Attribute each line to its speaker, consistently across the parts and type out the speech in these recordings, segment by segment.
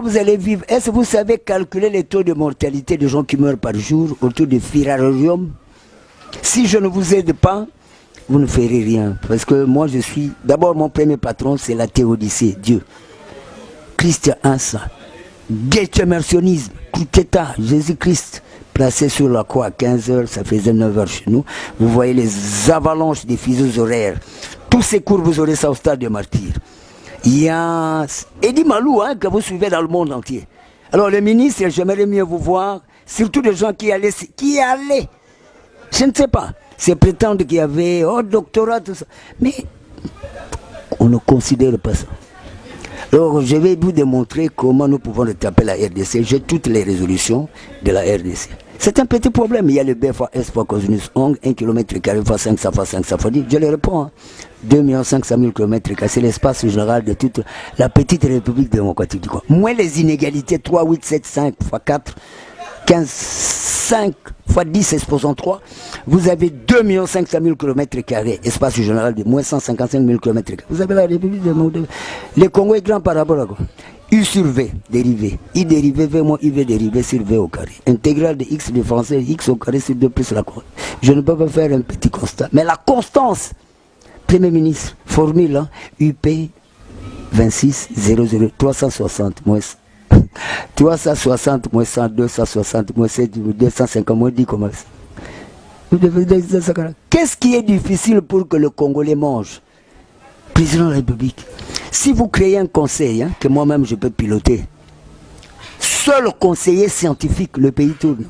Speaker 1: Vous allez vivre. Est-ce que vous savez calculer les taux de mortalité des gens qui meurent par jour autour du firarium? Si je ne vous aide pas, vous ne ferez rien. Parce que moi, je suis... D'abord, mon premier patron, c'est la théodicée, Dieu. Christ un saint. Déterminationnisme, coup d'État, Jésus-Christ. Placé sur la croix à 15 h, ça faisait 9 h chez nous. Vous voyez les avalanches des fuseaux horaires. Tous ces cours, vous aurez ça au stade des martyrs. Il y a Eddie Malou, hein, que vous suivez dans le monde entier. Alors, le ministre, j'aimerais mieux vous voir, surtout des gens qui allaient, je ne sais pas, c'est prétendre qu'il y avait, doctorat, tout ça. Mais, on ne considère pas ça. Alors, je vais vous démontrer comment nous pouvons retaper la RDC. J'ai toutes les résolutions de la RDC. C'est un petit problème. Il y a le B fois S fois cosinus 1 km² fois 5 fois 5 fois 10. Je le réponds. Hein. 2 500 000 km². C'est l'espace général de toute la petite République démocratique du Congo. Moins les inégalités 3, 8, 7, 5 fois 4, 15, 5 fois 10 exposant 3. Vous avez 2 500 000 km². Espace général de moins 155 000 km². Vous avez la République démocratique. Le Congo est grand par rapport à quoi? U sur V, dérivé. I dérivé, V moins IV dérivé sur V au carré. Intégrale de X de français, X au carré sur 2 plus la croix. Je ne peux pas faire un petit constat. Mais la constance, Premier ministre, formule, hein, UP 26 00 360 moins 360 moins 100, 260 moins 7, 250 moins 10 comment ça? Qu'est-ce qui est difficile pour que le Congolais mange? Président de la République, si vous créez un conseil, hein, que moi-même je peux piloter, seul conseiller scientifique, le pays tourne.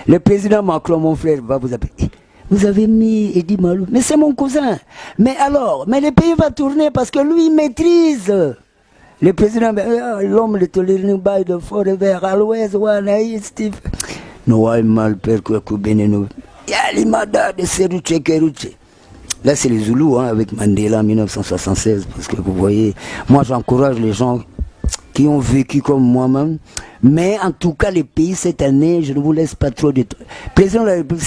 Speaker 1: Le président Macron, mon frère, va vous appeler. Vous avez mis Eddie Malou, mais c'est mon cousin. Mais alors, mais le pays va tourner parce que lui, il maîtrise. Le président, l'homme de Tolérine, bail de Forever, à l'ouest, Wanaï, Steve. Noaï, Malpère, Koubeneno. Yalimada de Seruche Keruche. Là, c'est les Zoulous, hein, avec Mandela en 1976, parce que vous voyez, moi j'encourage les gens qui ont vécu comme moi-même, mais en tout cas, les pays cette année, je ne vous laisse pas trop de temps. Président de la République,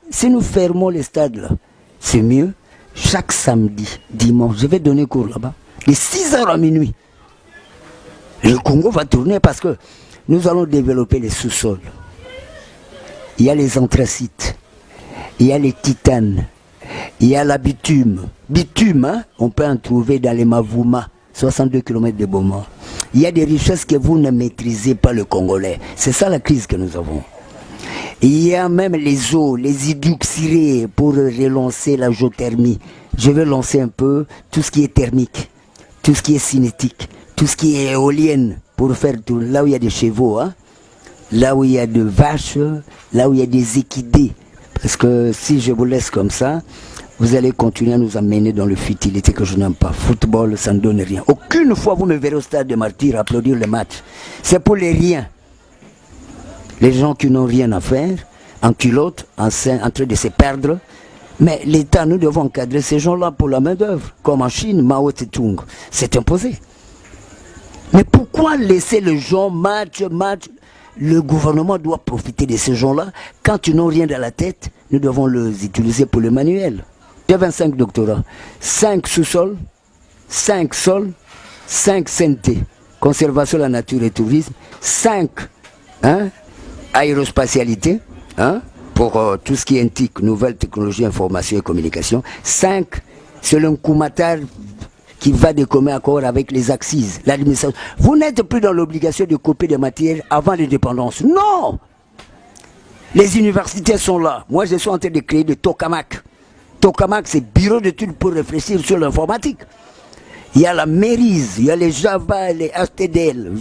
Speaker 1: si nous fermons les stades là, c'est mieux. Chaque samedi, dimanche, je vais donner cours là-bas, de 6 h à minuit. Le Congo va tourner parce que nous allons développer les sous-sols. Il y a les anthracites, il y a les titanes. Il y a la bitume. Bitume, hein, on peut en trouver dans les Mavouma, 62 km de Boma. Il y a des richesses que vous ne maîtrisez pas, le Congolais. C'est ça la crise que nous avons. Il y a même les eaux, les hydroxyrés pour relancer la géothermie. Je vais lancer un peu tout ce qui est thermique, tout ce qui est cinétique, tout ce qui est éolienne pour faire tout. Là où il y a des chevaux, hein, là où il y a des vaches, là où il y a des équidés. Parce que si je vous laisse comme ça, vous allez continuer à nous amener dans le futilité que je n'aime pas. Football, ça ne donne rien. Aucune fois vous me verrez au stade de martyrs applaudir le match. C'est pour les riens. Les gens qui n'ont rien à faire, en culotte, en train de se perdre. Mais l'État, nous devons encadrer ces gens-là pour la main-d'œuvre. Comme en Chine, Mao Tse-tung. C'est imposé. Mais pourquoi laisser les gens match? Le gouvernement doit profiter de ces gens-là. Quand ils n'ont rien dans la tête, nous devons les utiliser pour le manuel. J'ai 25 doctorats, 5 sous-sols, 5 sols, 5 CNT, conservation de la nature et tourisme, 5 aérospatialité, hein, pour tout ce qui est antique, nouvelles technologies, information et communication, 5 selon Koumatar, qui va de commun accord avec les axes, l'administration. Vous n'êtes plus dans l'obligation de copier des matières avant l'indépendance. Non! Les universités sont là. Moi, je suis en train de créer de Tokamak. Tokamak, c'est bureau d'études pour réfléchir sur l'informatique. Il y a la Mérise, il y a les Java, les HTDL.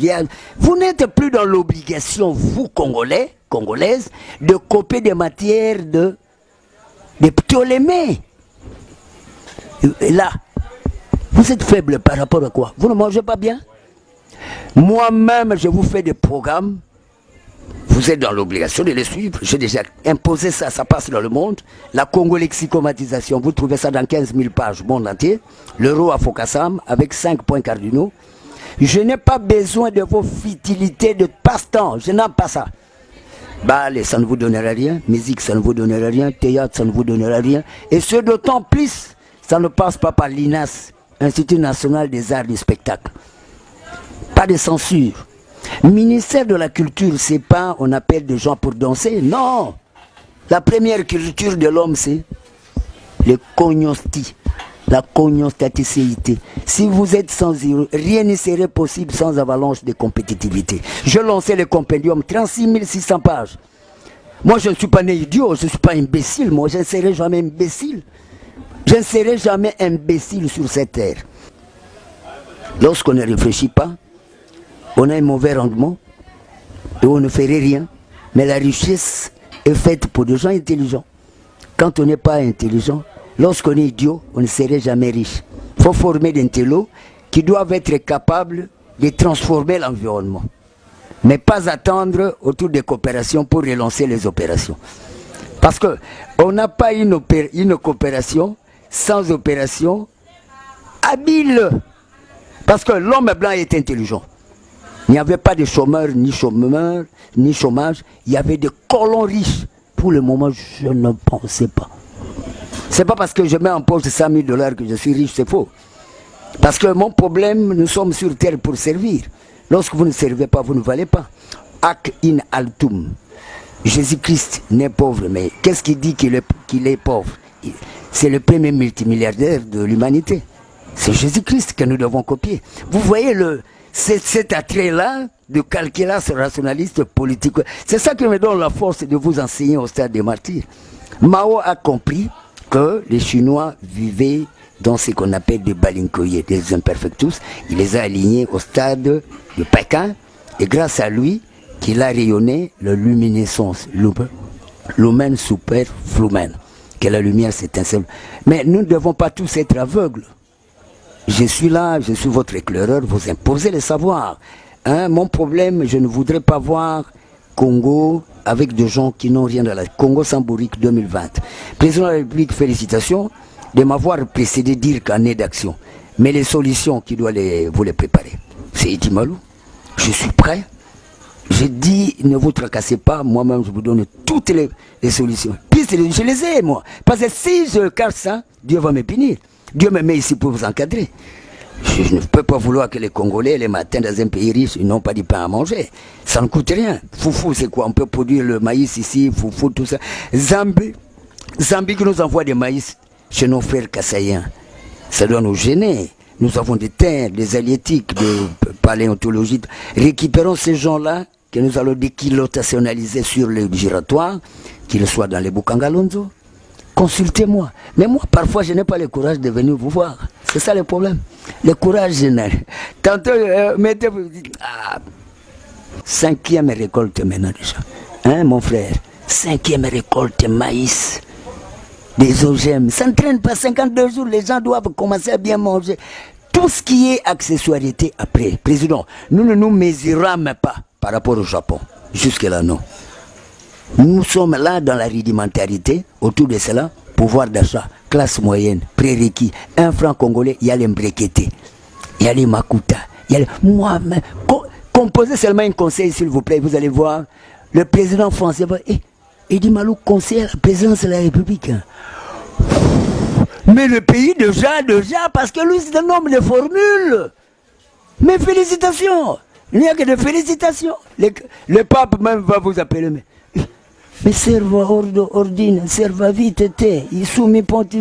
Speaker 1: Vous n'êtes plus dans l'obligation, vous, Congolais, Congolaises, de copier des matières de Ptolémée. Et là, vous êtes faible par rapport à quoi? Vous ne mangez pas bien? Moi-même, je vous fais des programmes. Vous êtes dans l'obligation de les suivre. J'ai déjà imposé ça, ça passe dans le monde. La congolexicomatisation, vous trouvez ça dans 15 000 pages, monde entier. L'euro à Fokassam, avec 5 points cardinaux. Je n'ai pas besoin de vos futilités de passe-temps. Je n'aime pas ça. Ballet, ça ne vous donnera rien. Musique, ça ne vous donnera rien. Théâtre, ça ne vous donnera rien. Et ce d'autant plus, ça ne passe pas par l'INAS, Institut National des Arts du Spectacle. Pas de censure. Ministère de la culture, c'est pas on appelle des gens pour danser, non. La première culture de l'homme, c'est le cognosti, la cognostaticité. Si vous êtes sans zéro, rien ne serait possible sans avalanche de compétitivité. Je lançais le compendium, 36 600 pages. Moi, je ne suis pas né idiot, je ne suis pas imbécile. Moi, je ne serai jamais imbécile. Je ne serai jamais imbécile sur cette terre. Lorsqu'on ne réfléchit pas, on a un mauvais rendement et on ne ferait rien. Mais la richesse est faite pour des gens intelligents. Quand on n'est pas intelligent, lorsqu'on est idiot, on ne serait jamais riche. Il faut former des intellos qui doivent être capables de transformer l'environnement. Mais pas attendre autour des coopérations pour relancer les opérations. Parce qu'on n'a pas une coopération sans opération habile. Parce que l'homme blanc est intelligent. Il n'y avait pas de chômeurs, ni chômage. Il y avait des colons riches. Pour le moment, je ne pensais pas. C'est pas parce que je mets en poche 100 000 $ que je suis riche, c'est faux. Parce que mon problème, nous sommes sur terre pour servir. Lorsque vous ne servez pas, vous ne valez pas. Ac in altum. Jésus-Christ n'est pauvre, mais qu'est-ce qu'il dit qu'il est pauvre? C'est le premier multimilliardaire de l'humanité. C'est Jésus-Christ que nous devons copier. Vous voyez cet attrait-là de calculer ce rationaliste politique. C'est ça qui me donne la force de vous enseigner au stade des martyrs. Mao a compris que les Chinois vivaient dans ce qu'on appelle des balinkoyés, des imperfectus. Il les a alignés au stade de Pékin et grâce à lui, qu'il a rayonné la luminescence, lumen super flumen, que la lumière s'étincelle. Mais nous ne devons pas tous être aveugles. Je suis là, je suis votre éclaireur, vous imposez le savoir. Hein, mon problème, je ne voudrais pas voir Congo avec des gens qui n'ont rien dans la... Congo Samborique 2020. Président de la République, félicitations de m'avoir précédé dire qu'en est d'action. Mais les solutions qui doivent vous les préparer. C'est Idi Malou. Je suis prêt. Je dis, ne vous tracassez pas, moi-même je vous donne toutes les solutions. Puis je les ai, moi. Parce que si je cache ça, Dieu va me punir. Dieu me met ici pour vous encadrer. Je ne peux pas vouloir que les Congolais, les matins dans un pays riche, ils n'ont pas du pain à manger. Ça ne coûte rien. Foufou, c'est quoi? On peut produire le maïs ici, foufou, tout ça. Zambie qui nous envoie des maïs chez nos frères kassaïens. Ça doit nous gêner. Nous avons des terres, des halieutiques, des paléontologies. Récupérons ces gens-là que nous allons déquilotationnaliser sur le giratoire, qu'ils soient dans les Bukangalonzo. Consultez-moi. Mais moi, parfois, je n'ai pas le courage de venir vous voir. C'est ça le problème. Le courage, je n'ai. Tantôt, mettez-vous... 5e récolte maintenant déjà. Hein, mon frère? 5e récolte maïs. Des OGM. Ça ne traîne pas 52 jours. Les gens doivent commencer à bien manger. Tout ce qui est accessoirité après. Président, nous ne nous mesurons pas par rapport au Japon. Jusque-là, non. Nous sommes là dans la rudimentarité, autour de cela, pouvoir d'achat, classe moyenne, prérequis, 1 franc congolais, il y a les mbrekete, il y a les makuta, il y a les... Moi, composez seulement un conseil, s'il vous plaît, vous allez voir, le président français va... Idi Malou, conseiller à la présidence de la République. Mais le pays déjà, parce que lui, c'est un homme de formule. Mais félicitations, il n'y a que de félicitations. Le pape même va vous appeler, mais serva ordine, serva vite te, il soumis pontif.